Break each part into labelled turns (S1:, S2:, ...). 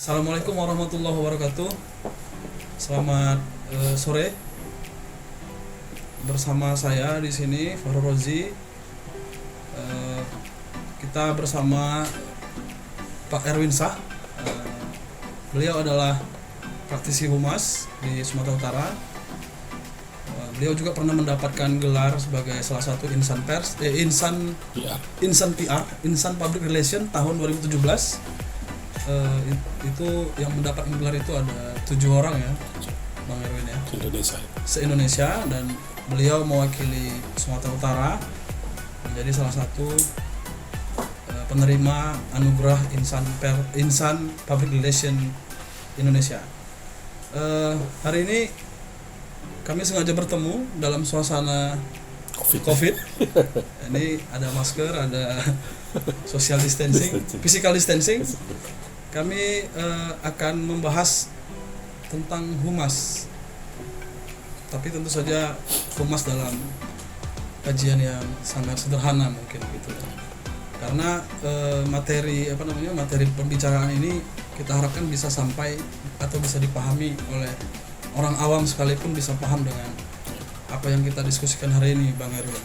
S1: Assalamualaikum warahmatullahi wabarakatuh. Selamat sore. Bersama saya di sini Fahrul Rozi. Kita bersama Pak Erwin Shah. Beliau adalah praktisi humas di Sumatera Utara. Beliau juga pernah mendapatkan gelar sebagai salah satu insan Public Relation tahun 2017. Itu yang mendapat gelar itu ada 7 orang ya, Bang Erwin ya. Se-Indonesia, dan beliau mewakili Sumatera Utara menjadi salah satu penerima anugerah Insan Public Relation Indonesia. Hari ini kami sengaja bertemu dalam suasana COVID. Ini ada masker, ada social distancing, physical distancing. Kami akan membahas tentang humas, tapi tentu saja humas dalam kajian yang sangat sederhana mungkin gitu. Karena materi pembicaraan ini kita harapkan bisa sampai atau bisa dipahami oleh orang awam sekalipun bisa paham dengan apa yang kita diskusikan hari ini, Bang Erwin.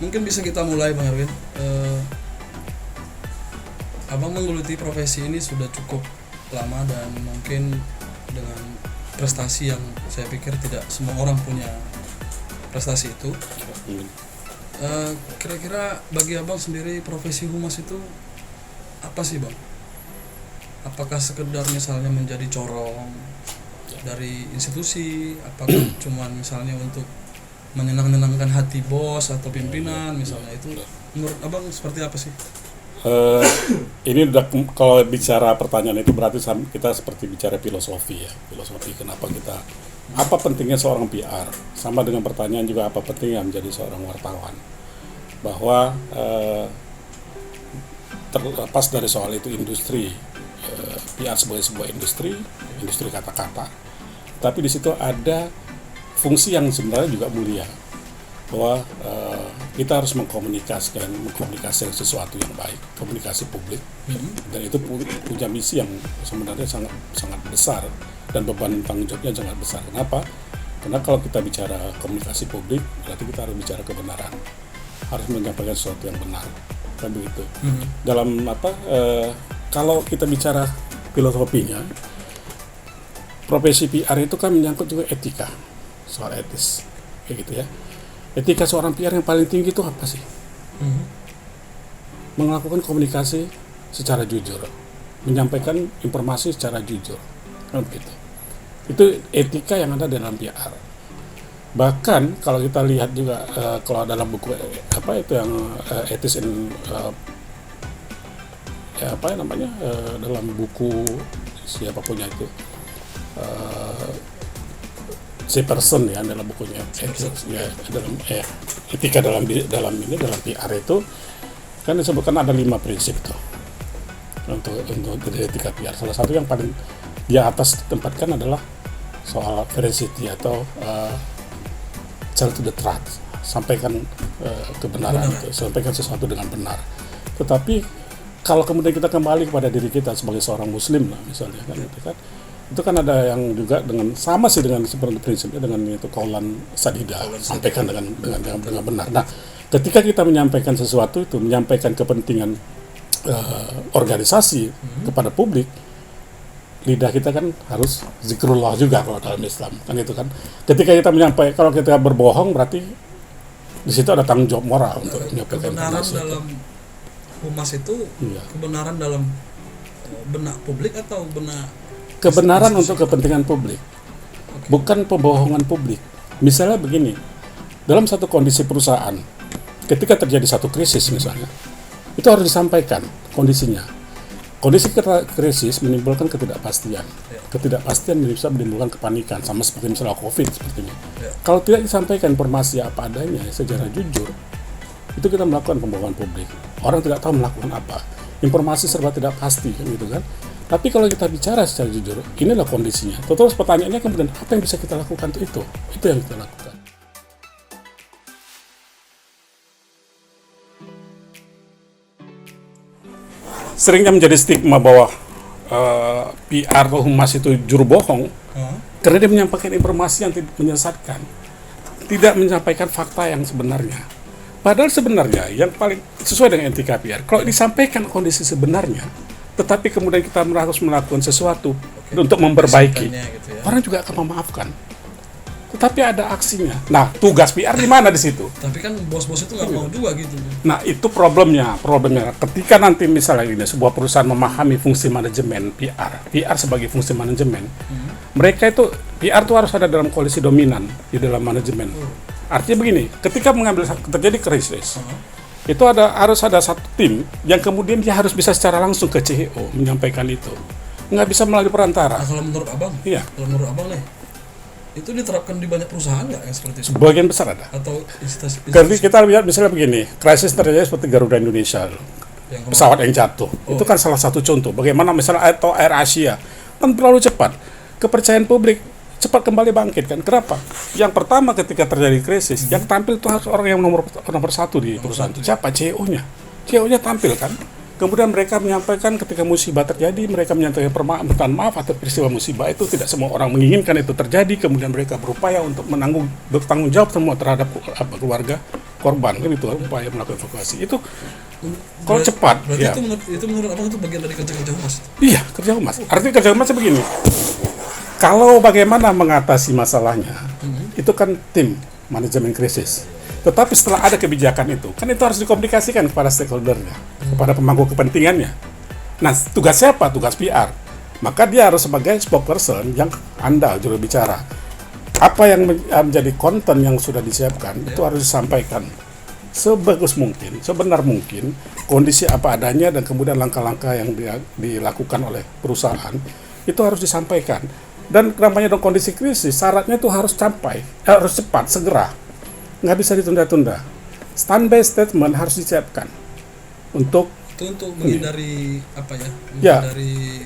S1: Mungkin bisa kita mulai, Bang Erwin. Abang menggeluti profesi ini sudah cukup lama dan mungkin dengan prestasi yang saya pikir tidak semua orang punya prestasi itu. Kira-kira bagi abang sendiri profesi humas itu apa sih, Bang? Apakah sekedar misalnya menjadi corong dari institusi, apakah cuman misalnya untuk menyenangkan hati bos atau pimpinan misalnya, itu menurut abang seperti apa sih?
S2: Ini udah, kalau bicara pertanyaan itu berarti kita seperti bicara filosofi ya. Filosofi kenapa kita, apa pentingnya seorang PR, sama dengan pertanyaan juga apa pentingnya menjadi seorang wartawan. Bahwa terlepas dari soal itu industri, PR sebagai sebuah industri kata-kata, tapi di situ ada fungsi yang sebenarnya juga mulia, bahwa kita harus mengkomunikasikan sesuatu yang baik, komunikasi publik, dan itu punya misi yang sebenarnya sangat besar dan beban tanggung jawabnya sangat besar. Kenapa? Karena kalau kita bicara komunikasi publik, berarti kita harus bicara kebenaran, harus menyampaikan sesuatu yang benar, kan begitu. Dalam kalau kita bicara filosofinya, profesi PR itu kan menyangkut juga etika, soal etis, kayak gitu ya. Etika seorang PR yang paling tinggi itu apa sih? Melakukan komunikasi secara jujur, menyampaikan informasi secara jujur, kan begitu. Itu etika yang ada dalam PR. Bahkan kalau kita lihat juga kalau dalam buku yang etis dalam buku siapa punya itu Person ya, dalam bukunya etika dalam PR itu kan disebutkan ada 5 prinsip tuh untuk etika PR. Salah satu yang paling di atas ditempatkan adalah soal veracity atau tell to the truth, sampaikan kebenaran itu, sampaikan sesuatu dengan benar. Tetapi kalau kemudian kita kembali kepada diri kita sebagai seorang muslim lah misalnya kan, itu kan ada yang juga dengan sama sih dengan seperti prinsipnya dengan itu qaulan sadida, sampaikan dengan benar. Nah, ketika kita menyampaikan sesuatu itu, menyampaikan kepentingan organisasi kepada publik, lidah kita kan harus zikrullah juga kalau dalam Islam kan itu kan. Ketika kita menyampaikan, kalau kita berbohong berarti di situ ada tanggung jawab moral untuk menyampaikan
S1: informasi dalam humas itu. Kebenaran dalam benak publik atau benak
S2: kebenaran untuk kepentingan publik, bukan pembohongan publik. Misalnya begini, dalam satu kondisi perusahaan, ketika terjadi satu krisis misalnya, itu harus disampaikan kondisinya. Kondisi krisis menimbulkan ketidakpastian. Ketidakpastian bisa menimbulkan kepanikan, sama seperti misalnya COVID seperti ini. Kalau tidak disampaikan informasi apa adanya secara jujur, itu kita melakukan pembohongan publik. Orang tidak tahu melakukan apa. Informasi serba tidak pasti, kan gitu kan. Tapi kalau kita bicara secara jujur, inilah kondisinya. Terus pertanyaannya kemudian apa yang bisa kita lakukan untuk itu yang kita lakukan. seringnya menjadi stigma bahwa PR atau humas itu juru bohong karena dia menyampaikan informasi yang menyesatkan, tidak menyampaikan fakta yang sebenarnya. Padahal sebenarnya yang paling sesuai dengan etika PR, kalau disampaikan kondisi sebenarnya, tetapi kemudian kita harus melakukan sesuatu untuk memperbaiki,
S1: gitu ya.
S2: orang juga akan memaafkan. Tetapi ada aksinya. Nah, tugas PR di mana di situ?
S1: Tapi kan bos-bos itu nggak mau juga gitu.
S2: Nah, itu problemnya. Ketika nanti misalnya ini sebuah perusahaan memahami fungsi manajemen PR sebagai fungsi manajemen, mereka itu PR itu harus ada dalam koalisi dominan di dalam manajemen. Artinya begini, ketika terjadi krisis, itu harus ada satu tim yang kemudian dia harus bisa secara langsung ke CEO menyampaikan itu. Nggak bisa melalui perantara.
S1: Nah, kalau menurut abang, kalau menurut abang nih, itu diterapkan di banyak perusahaan nggak yang seperti itu?
S2: Sebagian besar ada.
S1: Atau
S2: Jadi kita lihat misalnya begini, krisis terjadi seperti Garuda Indonesia, pesawat yang jatuh. Itu kan salah satu contoh. Bagaimana misalnya atau Air Asia, kan terlalu cepat. Kepercayaan publik cepat kembali bangkit kan. Kenapa? Yang pertama ketika terjadi krisis, yang tampil itu harus orang yang nomor satu di perusahaan. Siapa? CEO-nya. CEO-nya tampil kan. Kemudian mereka menyampaikan ketika musibah terjadi, mereka menyampaikan permintaan maaf atas peristiwa musibah itu. Tidak semua orang menginginkan itu terjadi. Kemudian mereka berupaya untuk bertanggung jawab semua terhadap keluarga korban. Kan itu upaya melakukan evakuasi. Itu kalau cepat.
S1: Berarti
S2: ya.
S1: itu menurut abang itu bagian dari kerja humas?
S2: Iya, kerja humas. Artinya kerja humasnya begini. Kalau bagaimana mengatasi masalahnya, itu kan tim manajemen krisis. Tetapi setelah ada kebijakan itu, kan itu harus dikomunikasikan kepada stakeholder-nya, kepada pemangku kepentingannya. Nah, tugas siapa? Tugas PR. Maka dia harus sebagai spokesperson yang andal, juru bicara. Apa yang menjadi konten yang sudah disiapkan, itu harus disampaikan sebagus mungkin, sebenar mungkin, kondisi apa adanya, dan kemudian langkah-langkah yang dilakukan oleh perusahaan, itu harus disampaikan. Dan namanya dalam kondisi krisis, syaratnya itu harus harus cepat, segera. Nggak bisa ditunda-tunda. Standby statement harus disiapkan untuk
S1: menghindari menghindari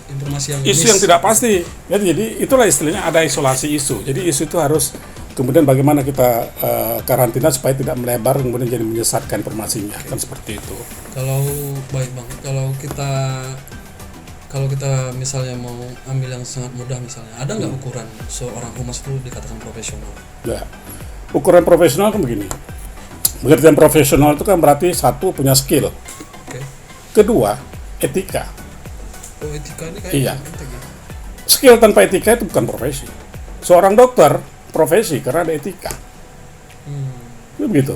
S1: informasi yang
S2: isu yang tidak pasti. Jadi itulah istilahnya ada isolasi isu. Jadi isu itu harus kemudian bagaimana kita karantina supaya tidak melebar kemudian jadi menyesatkan informasinya, kan seperti itu.
S1: Kalau baik bang, kalau kita misalnya mau ambil yang sangat mudah misalnya, ada nggak ukuran seorang humas itu dikatakan profesional?
S2: Ya. Ukuran profesional kan begini. Pengertian profesional itu kan berarti satu, punya skill. Kedua, etika.
S1: Oh, etika ini kayak
S2: iya. Skill tanpa etika itu bukan profesi. Seorang dokter profesi karena ada etika. Begitu.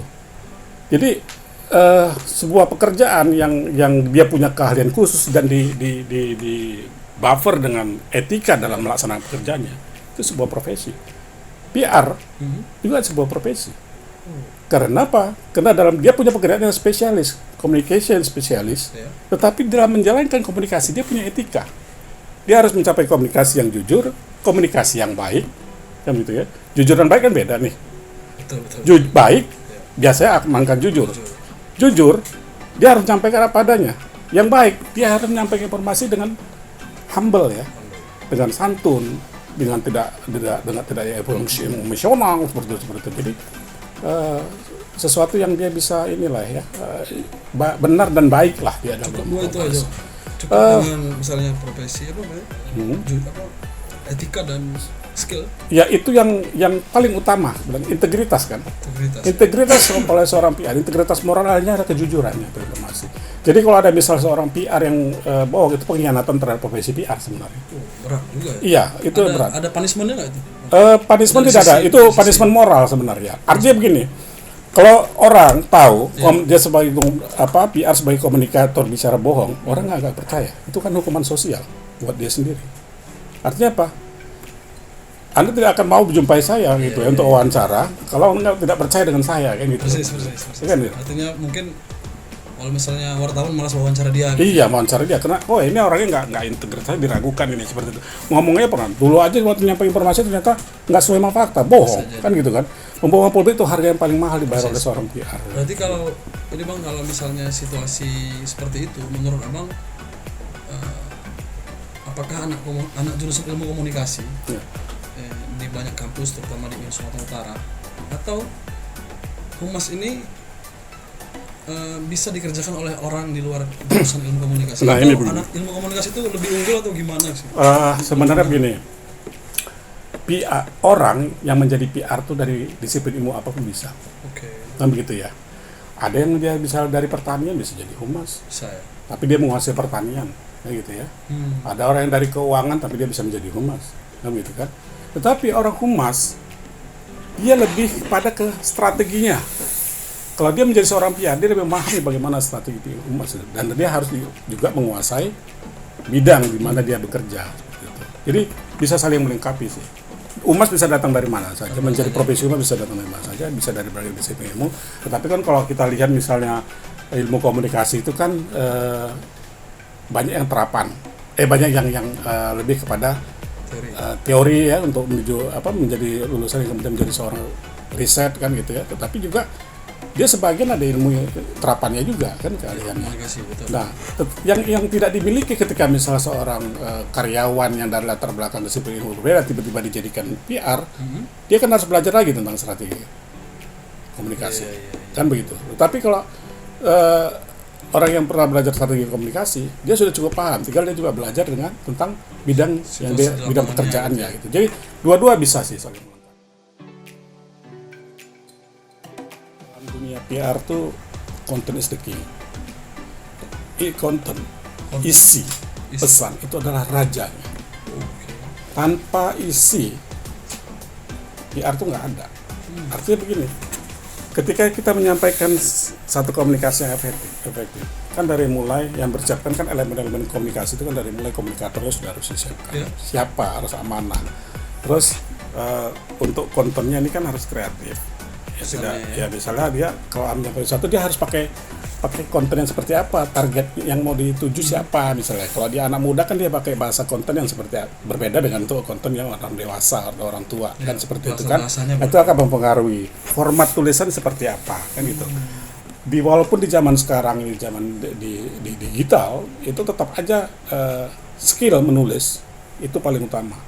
S2: Jadi sebuah pekerjaan yang dia punya keahlian khusus dan di buffer dengan etika dalam melaksanakan pekerjaannya, itu sebuah profesi. PR juga sebuah profesi. Karena apa? Karena dia punya pekerjaan yang spesialis, communication spesialis, tetapi dalam menjalankan komunikasi dia punya etika. Dia harus mencapai komunikasi yang jujur, komunikasi yang baik, kan gitu ya. Jujur dan baik kan beda nih.
S1: Betul.
S2: Baik, biasanya amankan jujur. Jujur, dia harus menyampaikan apa adanya. Yang baik, dia harus menyampaikan informasi dengan humble ya, dengan santun, dengan tidak emosional seperti itu. Jadi sesuatu yang dia bisa benar dan baik lah dia dalam
S1: itu aja. Cukup dengan misalnya profesi etika dan skill.
S2: Ya itu yang paling utama, integritas kan. Integritas oleh seorang PR, integritas moralnya ada kejujurannya informasi. Jadi kalau ada misal seorang PR yang bohong, itu pengkhianatan terhadap profesi PR sebenarnya.
S1: Berat juga ya?
S2: Iya, itu berat.
S1: Ada punishment-nya nggak itu?
S2: Punishment tidak ada, itu punishment moral sebenarnya. Artinya begini, kalau orang tahu dia sebagai PR sebagai komunikator bicara bohong, orang nggak percaya. Itu kan hukuman sosial buat dia sendiri. Artinya apa? Anda tidak akan mau menjumpai saya untuk wawancara kalau Anda tidak percaya dengan saya kan gitu.
S1: Persis.
S2: Kan, gitu.
S1: Artinya mungkin kalau misalnya wartawan malas wawancara dia.
S2: Iya, wawancara dia karena ini orangnya nggak integritas, diragukan ini seperti itu. Ngomongnya pernah dulu aja waktu nyampe informasi ternyata nggak sesuai sama fakta, bohong kan gitu kan. Pembohongan publik itu harga yang paling mahal dibayar oleh seorang PR.
S1: Berarti kalau misalnya situasi seperti itu, menurut abang, apakah anak jurusan ilmu komunikasi di banyak kampus terutama di Sumatera Utara atau humas ini bisa dikerjakan oleh orang di luar jurusan ilmu komunikasi?
S2: Nah,
S1: atau
S2: ini begini.
S1: anak ilmu komunikasi itu lebih unggul atau gimana sih?
S2: Sebenarnya begini, PR, orang yang menjadi PR tuh dari disiplin ilmu apapun bisa,
S1: Oke.
S2: kan begitu ya. Ada yang dia bisa dari pertanian bisa jadi humas,
S1: Bisa ya.
S2: tapi dia menguasai pertanian, kayak gitu ya. Ada orang yang dari keuangan tapi dia bisa menjadi humas, kan gitu kan. Tetapi orang humas dia lebih pada ke strateginya. Kalau dia menjadi seorang PR, dia lebih memahami bagaimana strategi humas, dan dia harus juga menguasai bidang di mana dia bekerja. Gitu. Jadi bisa saling melengkapi sih. Humas bisa datang dari mana saja, menjadi profesi humas bisa datang dari mana saja, bisa dari berbagai disiplin ilmu. Tetapi kan kalau kita lihat misalnya ilmu komunikasi itu kan banyak yang terapan, banyak yang lebih kepada teori ya untuk menuju menjadi lulusan yang kemudian menjadi seorang riset kan gitu ya. Tetapi juga dia sebagian ada ilmu terapannya juga kan keahliannya.
S1: Komunikasi, betul.
S2: Nah, yang tidak dimiliki ketika misalnya seorang karyawan yang dari latar belakang disiplin ilmu berbeda tiba-tiba dijadikan PR, dia kan harus belajar lagi tentang strategi komunikasi, kan begitu. Tapi kalau orang yang pernah belajar strategi komunikasi, dia sudah cukup paham. Tinggal dia juga belajar tentang bidang bidang pekerjaannya gitu. Jadi dua-dua bisa sih saling melengkapi. Dunia PR tuh content is the king. Content, isi, pesan itu adalah rajanya. Tanpa isi, PR tuh nggak ada. Artinya begini, ketika kita menyampaikan satu komunikasi yang efektif, kan dari mulai yang bersiapkan kan elemen-elemen komunikasi itu kan dari mulai komunikatornya sudah harus disiapkan. Siapa harus amanah. Terus untuk kontennya ini kan harus kreatif. Misalnya dia kalau menyampaikan sesuatu dia harus pakai konten yang seperti apa, target yang mau dituju siapa misalnya. Kalau dia anak muda kan dia pakai bahasa konten yang seperti berbeda dengan untuk konten yang orang dewasa atau orang tua kan seperti itu kan. Itu akan mempengaruhi format tulisan seperti apa kan gitu. Walaupun di zaman sekarang ini zaman di digital itu tetap aja skill menulis itu paling utama.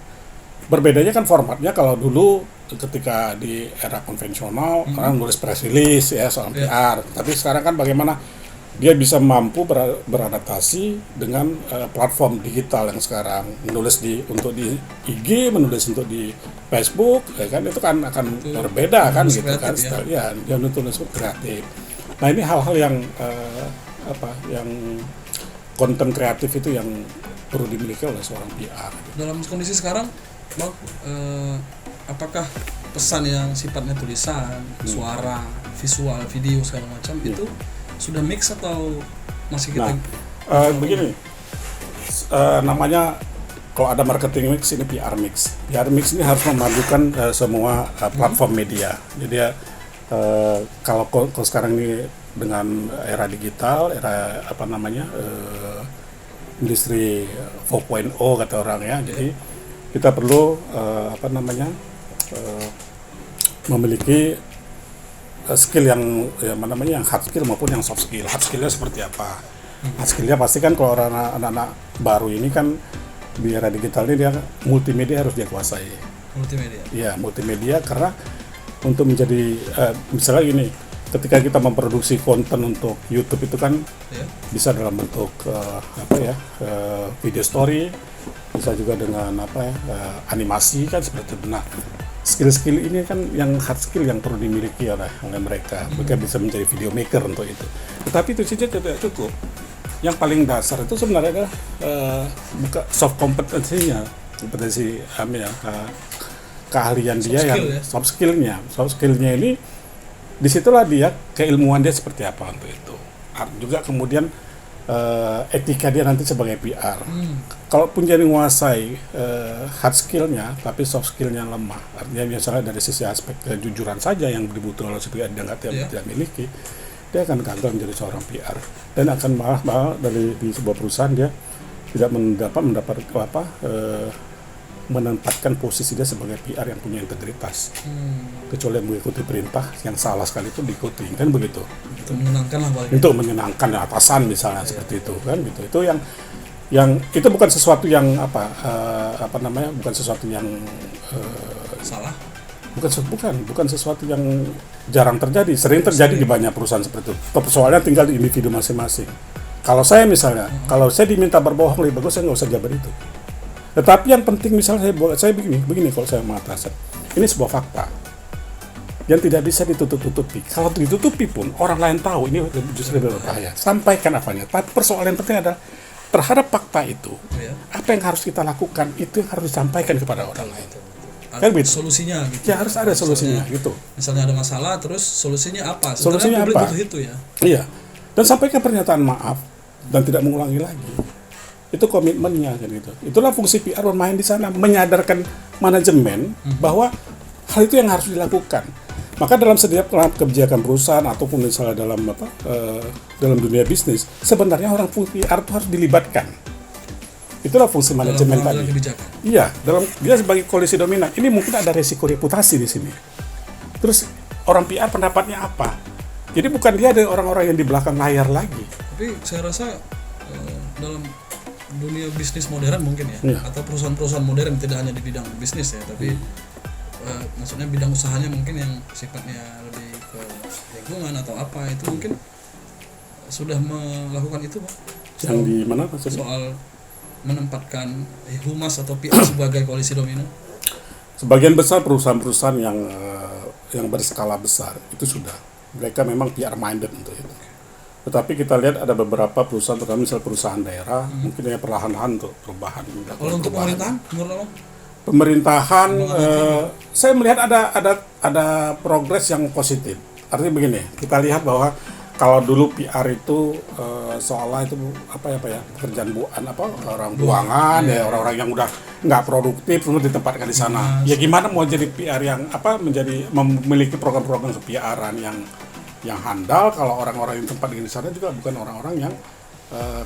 S2: Berbedanya kan formatnya, kalau dulu ketika di era konvensional orang nulis press release ya soal PR, tapi sekarang kan bagaimana dia bisa mampu beradaptasi dengan platform digital yang sekarang, menulis untuk di IG, menulis untuk di Facebook, ya kan itu kan akan berbeda kan gitu kan, ya dia menulis kreatif. Nah ini hal-hal yang yang konten kreatif itu yang perlu dimiliki oleh seorang PR.
S1: Dalam kondisi sekarang, Bang, apakah pesan yang sifatnya tulisan, suara, visual, video segala macam itu sudah mix atau masih kita?
S2: Begini, namanya kalau ada marketing mix ini PR mix. PR mix ini harus memadukan semua platform media. Jadi kalau sekarang ini dengan era digital, era industri 4.0 kata orang ya. Jadi kita perlu memiliki skill yang hard skill maupun yang soft skill. Hard skillnya seperti apa? Hard skillnya pasti kan kalau anak-anak baru ini kan di era digital ini dia multimedia harus dia kuasai.
S1: Multimedia.
S2: Iya, multimedia, karena untuk menjadi misalnya gini, ketika kita memproduksi konten untuk YouTube itu kan bisa dalam bentuk video story, bisa juga dengan animasi kan seperti itu. Nah, skill-skill ini kan yang hard skill yang perlu dimiliki oleh mereka. Mereka bisa menjadi video maker untuk itu. Tetapi itu saja tidak cukup. Yang paling dasar itu sebenarnya adalah bukan soft kompetensinya, kompetensi keahlian dia yang soft skillnya. Soft skillnya ini disitulah dia keilmuan dia seperti apa untuk itu. Juga kemudian etika dia nanti sebagai PR. Kalaupun dia menguasai hard skillnya, tapi soft skillnya lemah, artinya misalnya dari sisi aspek kejujuran saja yang dibutuhkan oleh PR dia tidak miliki, dia akan gagal menjadi seorang PR dan akan malah di sebuah perusahaan dia tidak menempatkan posisi dia sebagai PR yang punya integritas, kecuali mengikuti perintah yang salah sekali itu diikuti, kan begitu. Untuk menyenangkan atasan misalnya seperti itu, kan gitu. Itu yang itu bukan sesuatu yang bukan sesuatu yang
S1: salah.
S2: bukan sesuatu yang jarang terjadi, sering terjadi di banyak perusahaan seperti itu. Persoalannya tinggal di individu masing-masing. Kalau saya misalnya, kalau saya diminta berbohong lebih bagus saya nggak usah jabat itu. Tetapi yang penting misalnya saya begini kalau saya mengatakan ini sebuah fakta yang tidak bisa ditutup-tutupi. Kalau ditutupi pun orang lain tahu, ini justru lebih berbahaya. Sampaikan apanya. Tapi persoalan yang penting adalah terhadap fakta itu, apa yang harus kita lakukan itu yang harus disampaikan kepada orang lain. Kan gitu.
S1: Solusinya gitu.
S2: Ya harus ada solusinya gitu.
S1: Misalnya ada masalah, terus solusinya apa?
S2: Solusinya
S1: publik
S2: apa?
S1: butuh itu ya.
S2: Iya. Dan sampaikan pernyataan maaf dan tidak mengulangi lagi. Itu komitmennya kan gitu. Itulah fungsi PR bermain di sana, menyadarkan manajemen bahwa hal itu yang harus dilakukan. Maka dalam setiap kebijakan perusahaan ataupun misalnya dalam dunia bisnis, sebenarnya orang PR itu harus dilibatkan. Itulah fungsi manajemen tadi. Iya, dia sebagai koalisi dominan. Ini mungkin ada resiko reputasi di sini. Terus orang PR pendapatnya apa? Jadi bukan dia ada orang-orang yang di belakang layar lagi.
S1: Tapi saya rasa dalam dunia bisnis modern mungkin ya, atau perusahaan-perusahaan modern tidak hanya di bidang bisnis ya, tapi maksudnya bidang usahanya mungkin yang sifatnya lebih ke lingkungan atau apa itu mungkin sudah melakukan itu, Pak.
S2: Yang di mana maksudnya?
S1: Soal menempatkan humas atau PR sebagai koalisi dominan?
S2: Sebagian besar perusahaan-perusahaan yang berskala besar itu sudah, mereka memang PR minded untuk itu. Tetapi kita lihat ada beberapa perusahaan, terutama misalnya perusahaan daerah, mungkin yang perlahan-lahan untuk perubahan.
S1: Kalau untuk pemerintahan, menurut Abang?
S2: Pemerintahan, saya melihat ada progres yang positif. Artinya begini, kita lihat bahwa kalau dulu PR itu seolah itu pekerjaan orang buangan ya, orang-orang yang udah nggak produktif semua ditempatkan di sana. Ya gimana mau jadi PR yang memiliki program-program ke-PR-an yang handal kalau orang-orang yang tempat di sana juga bukan orang-orang yang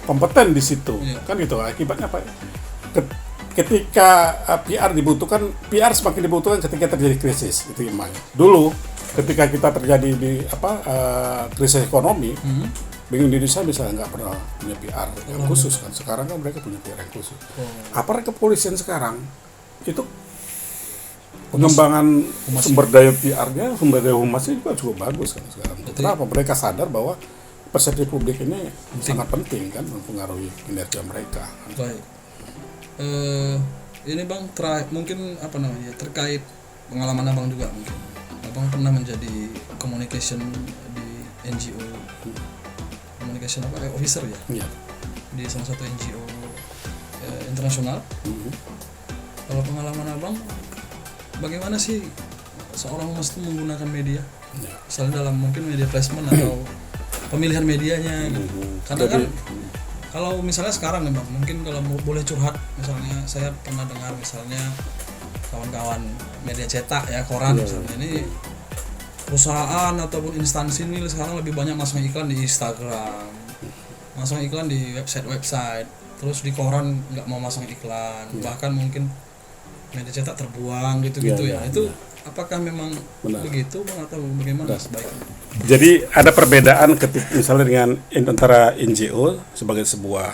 S2: kompeten di situ. Kan gitu. Akibatnya apa? Ketika PR dibutuhkan, PR semakin dibutuhkan ketika terjadi krisis. Itu gimana? Dulu ketika kita terjadi di krisis ekonomi, Bank Indonesia misalnya nggak pernah punya PR yang khusus kan. Sekarang kan mereka punya PR yang khusus. Aparat kepolisian sekarang itu pengembangan sumber daya PR-nya, sumber daya humasnya juga cukup bagus kan sekarang. Kenapa? Mereka sadar bahwa persepsi publik ini sangat penting kan mempengaruhi kinerja mereka.
S1: Baik. Ini Bang mungkin terkait pengalaman Abang juga mungkin. Abang pernah menjadi communication di NGO, communication officer ya? Iya. Di salah satu NGO internasional. Kalau pengalaman Abang, bagaimana sih seorang mesti menggunakan media? Misalnya dalam mungkin media placement atau pemilihan medianya gitu. Karena kan kalau misalnya sekarang nih Bang, mungkin kalau boleh curhat, misalnya saya pernah dengar misalnya kawan-kawan media cetak ya, koran misalnya, ini perusahaan ataupun instansi ini sekarang lebih banyak masang iklan di Instagram, masang iklan di website, terus di koran nggak mau masang iklan, bahkan mungkin media cetak terbuang gitu-gitu ya. Itu apakah memang begitu Bang atau bagaimana sebaiknya?
S2: Jadi ada perbedaan ketika misalnya dengan antara NGO sebagai sebuah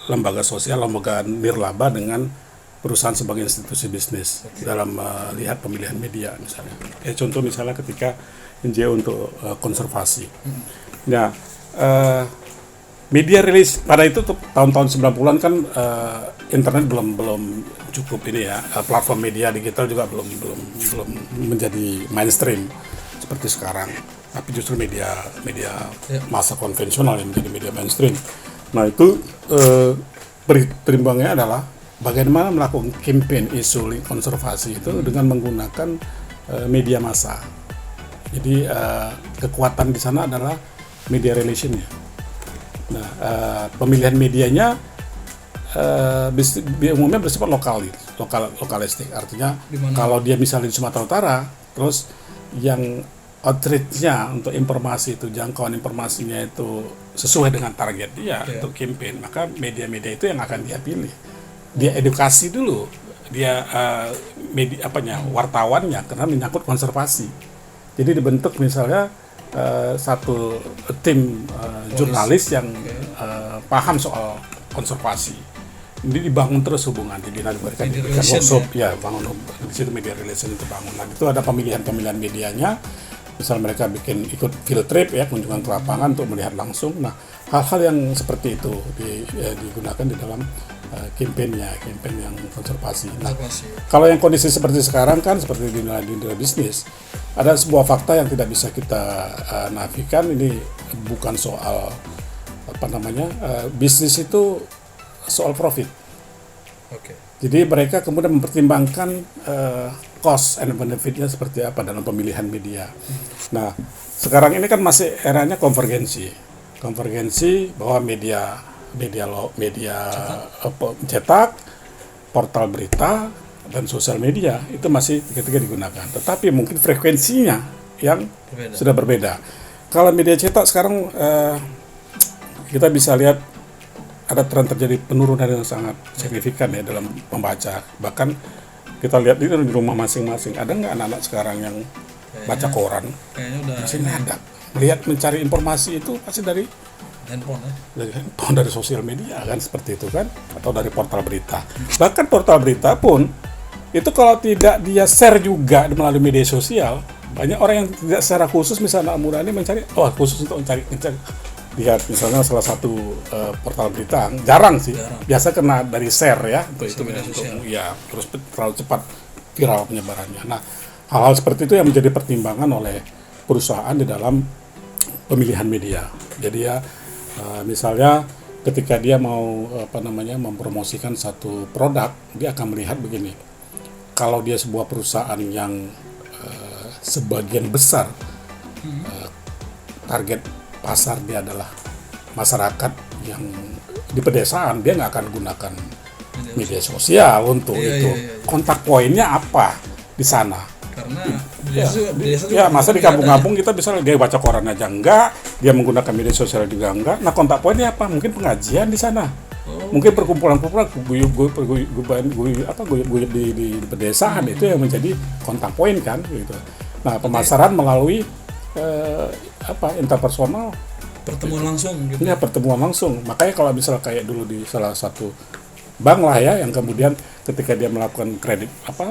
S2: lembaga sosial, lembaga nirlaba dengan perusahaan sebagai institusi bisnis dalam melihat pemilihan media misalnya. Contoh misalnya ketika NGO untuk konservasi. Nah, media rilis pada itu tahun-tahun 90-an kan internet belum cukup ini ya, platform media digital juga belum menjadi mainstream seperti sekarang. Tapi justru media massa konvensional yang menjadi media mainstream. Nah, itu perimbangnya adalah bagaimana melakukan campaign isu konservasi itu dengan menggunakan media massa. Jadi kekuatan di sana adalah media relationnya. Nah, pemilihan medianya umumnya bersifat lokalistik. Artinya kalau dia misalnya di Sumatera Utara, terus yang outreach-nya untuk informasi itu, jangkauan informasinya itu sesuai dengan target dia untuk campaign, maka media-media itu yang akan dia pilih. Dia edukasi dulu, dia wartawannya karena menyangkut konservasi. Jadi dibentuk misalnya satu tim jurnalis yang paham soal konservasi. Ini dibangun terus hubungan, jadi nanti mereka
S1: Media
S2: diberikan
S1: relation,
S2: workshop, ya bangun di situ media relation itu bangun. Nah itu ada pemilihan medianya, misal mereka bikin ikut field trip ya, kunjungan ke lapangan untuk melihat langsung. Nah hal-hal yang seperti itu digunakan di dalam campaign yang konservasi. Nah kalau yang kondisi seperti sekarang kan seperti di dunia bisnis, ada sebuah fakta yang tidak bisa kita nafikan. Ini bukan soal bisnis itu soal profit.
S1: Oke.
S2: Jadi mereka kemudian mempertimbangkan cost and benefitnya seperti apa dalam pemilihan media. Nah sekarang ini kan masih eranya konvergensi bahwa media cetak, portal berita dan sosial media itu masih ketika digunakan. Tetapi mungkin frekuensinya yang sudah berbeda. Kalau media cetak sekarang kita bisa lihat ada tren terjadi penurunan yang sangat signifikan ya dalam membaca. Bahkan kita lihat di rumah masing-masing, ada nggak anak-anak sekarang yang baca koran?
S1: Kayaknya udah
S2: masih nggak ada. Melihat mencari informasi itu pasti dari
S1: handphone ya.
S2: Dari handphone, dari sosial media kan seperti itu kan, atau dari portal berita. Bahkan portal berita pun itu kalau tidak dia share juga melalui media sosial, banyak orang yang tidak secara khusus misalnya anak muda ini mencari khusus untuk mencari lihat misalnya salah satu portal berita jarang sih, biasa kena dari share ya untuk itu media sosial ya, terus terlalu cepat viral penyebarannya. Nah hal-hal seperti itu yang menjadi pertimbangan oleh perusahaan di dalam pemilihan media. Jadi ya misalnya ketika dia mau mempromosikan satu produk, dia akan melihat begini, kalau dia sebuah perusahaan yang sebagian besar target pasar dia adalah masyarakat yang di pedesaan, dia nggak akan gunakan media sosial untuk itu. Kontak poinnya apa di sana? Karena masa di kampung-kampung kita bisa dia baca koran aja enggak, dia menggunakan media sosial juga enggak. Nah kontak poinnya apa? Mungkin pengajian di sana, mungkin perkumpulan-perkumpulan guyub di pedesaan itu yang menjadi kontak poin kan gitu. Nah pemasaran melalui interpersonal,
S1: pertemuan langsung gitu.
S2: Ya pertemuan langsung. Makanya kalau misalnya kayak dulu di salah satu bank lah ya, yang kemudian ketika dia melakukan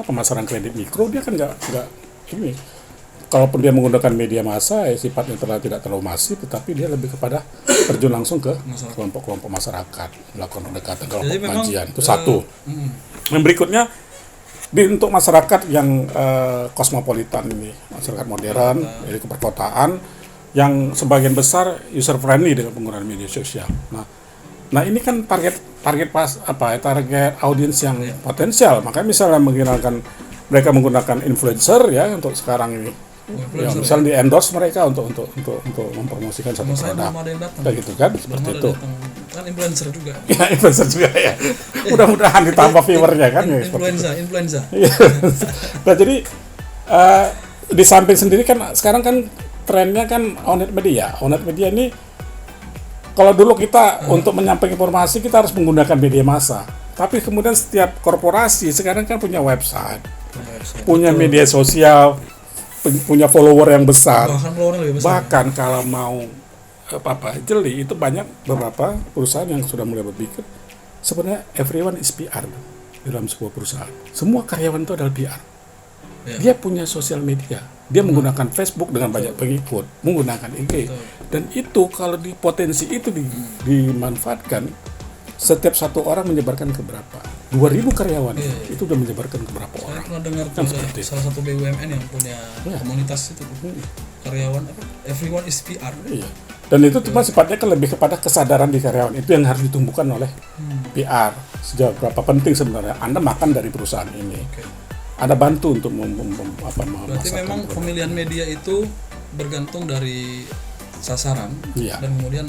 S2: pemasaran kredit mikro, dia kan nggak ini. Kalaupun dia menggunakan media massa, sifatnya tidak terlalu masif, tetapi dia lebih kepada terjun langsung ke kelompok-kelompok masyarakat, melakukan pendekatan kelompok pengajian. Itu satu. Yang berikutnya untuk masyarakat yang kosmopolitan ini, masyarakat modern dari perkotaan, yang sebagian besar user friendly dengan penggunaan media sosial. Nah ini kan target audiens yang potensial. Makanya misalnya mereka menggunakan influencer ya untuk sekarang ini. Ya, misalnya di endorse mereka untuk mempromosikan satu produk. Kayak gitu kan, seperti itu.
S1: Kan influencer juga.
S2: Ya, influencer juga ya. Mudah-mudahan ditambah viewernya kan ya.
S1: Influenza.
S2: Nah, jadi di samping sendiri kan sekarang kan trennya kan owned media. Owned media ini kalau dulu kita untuk menyampaikan informasi kita harus menggunakan media massa. Tapi kemudian setiap korporasi sekarang kan punya website. Punya media sosial, punya follower yang besar. Bahkan kalau mau jeli itu banyak beberapa perusahaan yang sudah mulai berpikir sebenarnya everyone is PR dalam sebuah perusahaan. Semua karyawan itu adalah PR. Dia punya sosial media. Dia menggunakan Facebook dengan banyak pengikut, menggunakan IG. Dan itu kalau di potensi itu dimanfaatkan, setiap satu orang menyebarkan ke berapa? 2.000 karyawan itu udah menyebarkan ke berapa orang?
S1: Saya pernah dengar salah satu BUMN yang punya komunitas itu karyawan everyone is PR.
S2: Iya. Dan itu cuma sifatnya kan lebih kepada kesadaran di karyawan itu yang harus ditumbuhkan oleh PR. Sejauh berapa penting sebenarnya Anda makan dari perusahaan ini. Anda bantu untuk
S1: berarti memang pemilihan media itu bergantung dari sasaran dan kemudian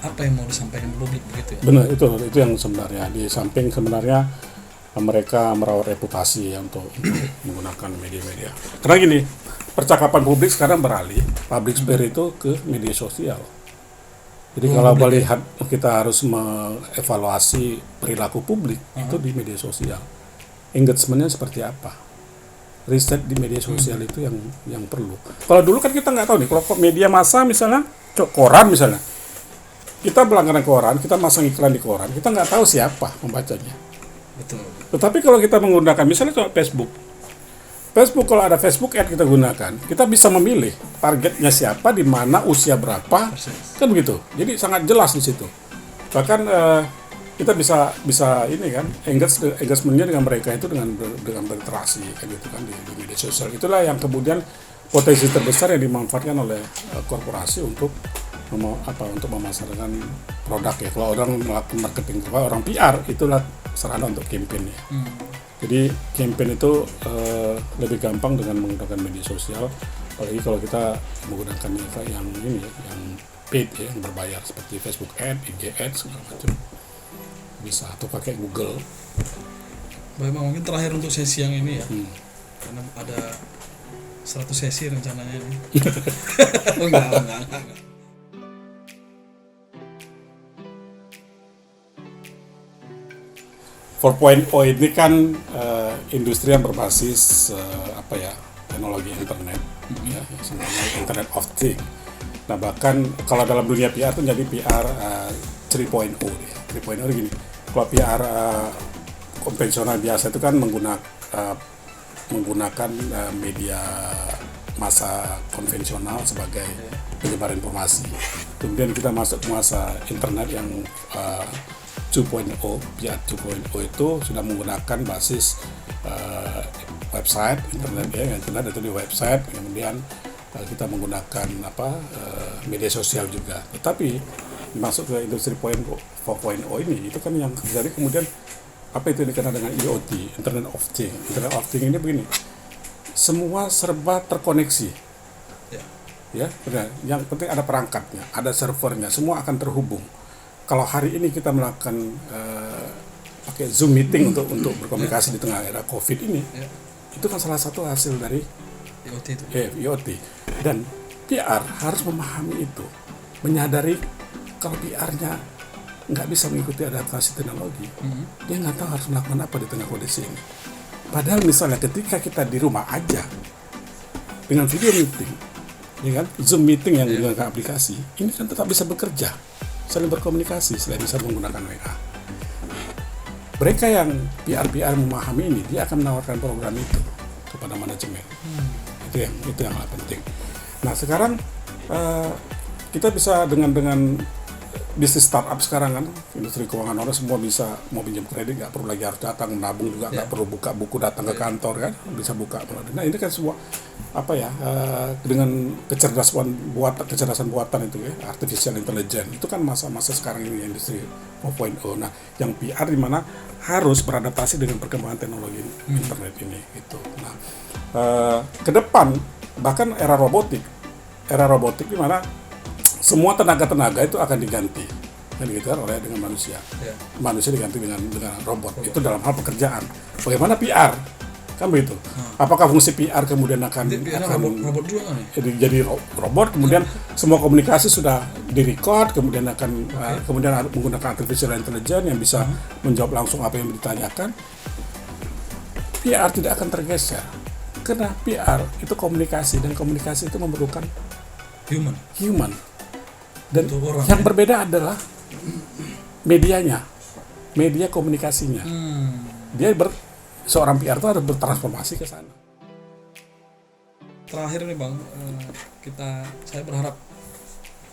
S1: apa yang mau disampaikan publik begitu ya?
S2: Benar, itu yang sebenarnya. Di samping sebenarnya mereka merawat reputasi untuk menggunakan media-media. Karena gini, percakapan publik sekarang beralih, public sphere itu ke media sosial. Jadi kalau melihat kita harus mengevaluasi perilaku publik itu di media sosial. Engagementnya seperti apa? Riset di media sosial itu yang perlu. Kalau dulu kan kita nggak tahu nih, kalau media massa misalnya, koran misalnya, kita berlangganan koran, kita masang iklan di koran, kita nggak tahu siapa pembacanya.
S1: Betul.
S2: Tetapi kalau kita menggunakan misalnya coba Facebook kalau ada Facebook Ad kita gunakan, kita bisa memilih targetnya siapa, di mana, usia berapa, kan begitu. Jadi sangat jelas di situ. Bahkan kita bisa ini kan engagementnya dengan mereka itu dengan berinteraksi kan gitu kan di media sosial. Itulah yang kemudian potensi terbesar yang dimanfaatkan oleh korporasi untuk untuk memasarkan produk ya. Kalau orang melakukan marketing, kalau orang PR itulah sarana untuk campaign ya. Jadi campaign itu lebih gampang dengan menggunakan media sosial, apalagi kalau kita menggunakan yang ini ya, yang paid ya, yang berbayar seperti Facebook Ad, IG Ad segala macam. Bisa atau pakai Google.
S1: Baik Bang, mungkin terakhir untuk sesi yang ini ya. Karena ada 100 sesi rencananya nih. enggak.
S2: 4.0 ini kan industri yang berbasis teknologi internet ya, sebenarnya Internet of Things. Nah, bahkan kalau dalam dunia PR itu jadi PR 3.0 ya. 3.0 gini. Kalau PR konvensional biasa itu kan menggunakan media massa konvensional sebagai penyebar informasi. Kemudian kita masuk ke masa internet yang 2.0, PR 2.0 itu sudah menggunakan basis website internet itu di website, kemudian kita menggunakan media sosial juga. Tetapi masuk ke industri 4.0 ini itu kan yang terjadi kemudian apa itu dikenal dengan IoT, Internet of Things. Internet of Things ini begini, semua serba terkoneksi ya benar. Yang penting ada perangkatnya, ada servernya, semua akan terhubung. Kalau hari ini kita melakukan pakai Zoom meeting untuk berkomunikasi di tengah era COVID ini, itu kan salah satu hasil dari
S1: IoT itu.
S2: IoT. Dan PR harus memahami itu, menyadari kalau PR-nya nggak bisa mengikuti adaptasi teknologi, dia nggak tahu harus melakukan apa di tengah kondisi ini. Padahal misalnya ketika kita di rumah aja dengan video meeting, ya kan, Zoom meeting yang menggunakan aplikasi, ini kan tetap bisa bekerja, saling berkomunikasi selain bisa menggunakan WA. Mereka yang PR memahami ini, dia akan menawarkan program itu kepada manajemen. Itu yang penting. Nah, sekarang kita bisa dengan bisnis startup sekarang kan, industri keuangan orang semua bisa mau pinjam kredit, nggak perlu lagi harus datang menabung juga, nggak perlu buka buku datang ke kantor kan, bisa buka. Nah, ini kan semua dengan kecerdasan buatan itu ya, artificial intelligence itu kan masa-masa sekarang ini industri 4.0. Nah, yang PR di mana harus beradaptasi dengan perkembangan teknologi internet ini gitu. Nah, ke depan bahkan era robotik di mana semua tenaga itu akan diganti kan dengan manusia. Manusia diganti dengan robot. Itu dalam hal pekerjaan. Bagaimana PR? Kan begitu. Apakah fungsi PR kemudian akan
S1: robot juga nih?
S2: Jadi robot, kemudian semua komunikasi sudah direcord, kemudian kemudian menggunakan artificial intelligence yang bisa menjawab langsung apa yang ditanyakan. PR tidak akan tergeser. Karena PR itu komunikasi, dan komunikasi itu memerlukan human. Dan yang berbeda adalah medianya, media komunikasinya. Seorang PR itu harus bertransformasi ke sana.
S1: Terakhir nih Bang, saya berharap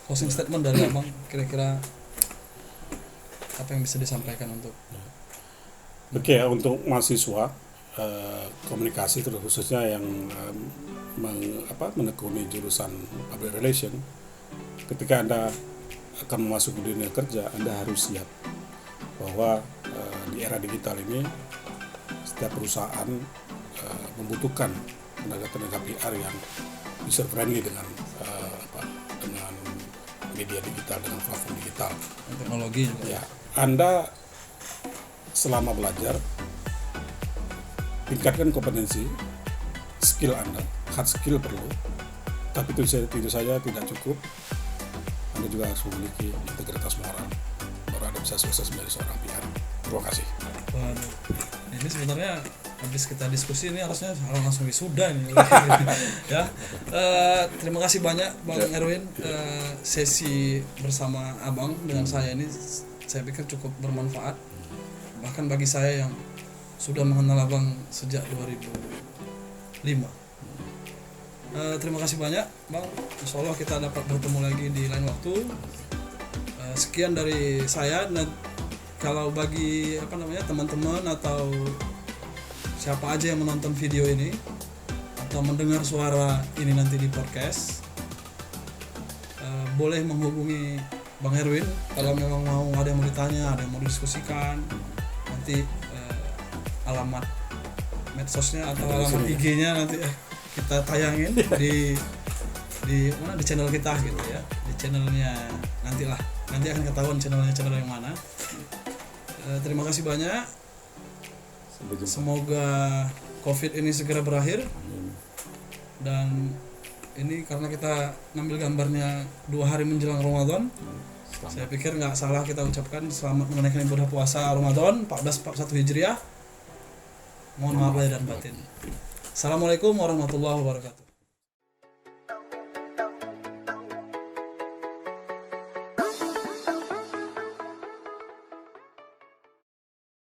S1: closing statement dari Abang, kira-kira apa yang bisa disampaikan untuk
S2: untuk mahasiswa komunikasi terus khususnya yang menekuni jurusan public relation. Ketika Anda akan memasuki dunia kerja, Anda harus siap bahwa di era digital ini setiap perusahaan membutuhkan tenaga PR yang user friendly dengan media digital, dengan platform digital,
S1: teknologi juga.
S2: Ya, Anda selama belajar tingkatkan kompetensi, skill Anda, hard skill perlu, tapi itu saja tidak cukup. Anda juga harus memiliki integritas moral, baru Anda bisa sukses menjadi seorang PR. Terima kasih.
S1: Ini sebenarnya habis kita diskusi ini harusnya langsung wisuda nih. Ya. Terima kasih banyak Bang Erwin, sesi bersama Abang dengan saya ini saya pikir cukup bermanfaat. Bahkan bagi saya yang sudah mengenal Abang sejak 2005. Terima kasih banyak Bang. Insyaallah kita dapat bertemu lagi di lain waktu. Sekian dari saya. Dan kalau bagi teman-teman atau siapa aja yang menonton video ini atau mendengar suara ini nanti di podcast, boleh menghubungi Bang Erwin kalau memang mau ada yang mau ditanya, ada yang mau didiskusikan. Nanti alamat medsosnya atau alamat IG-nya nanti kita tayangin di channel kita gitu ya, di channelnya nanti akan ketahuan channel yang mana. Terima kasih banyak. Semoga COVID ini segera berakhir. Dan ini karena kita ngambil gambarnya 2 hari menjelang Ramadan, saya pikir nggak salah kita ucapkan selamat menunaikan ibadah puasa Ramadan 1441 Hijriah. Mohon maaf lahir dan batin. Assalamualaikum warahmatullahi wabarakatuh.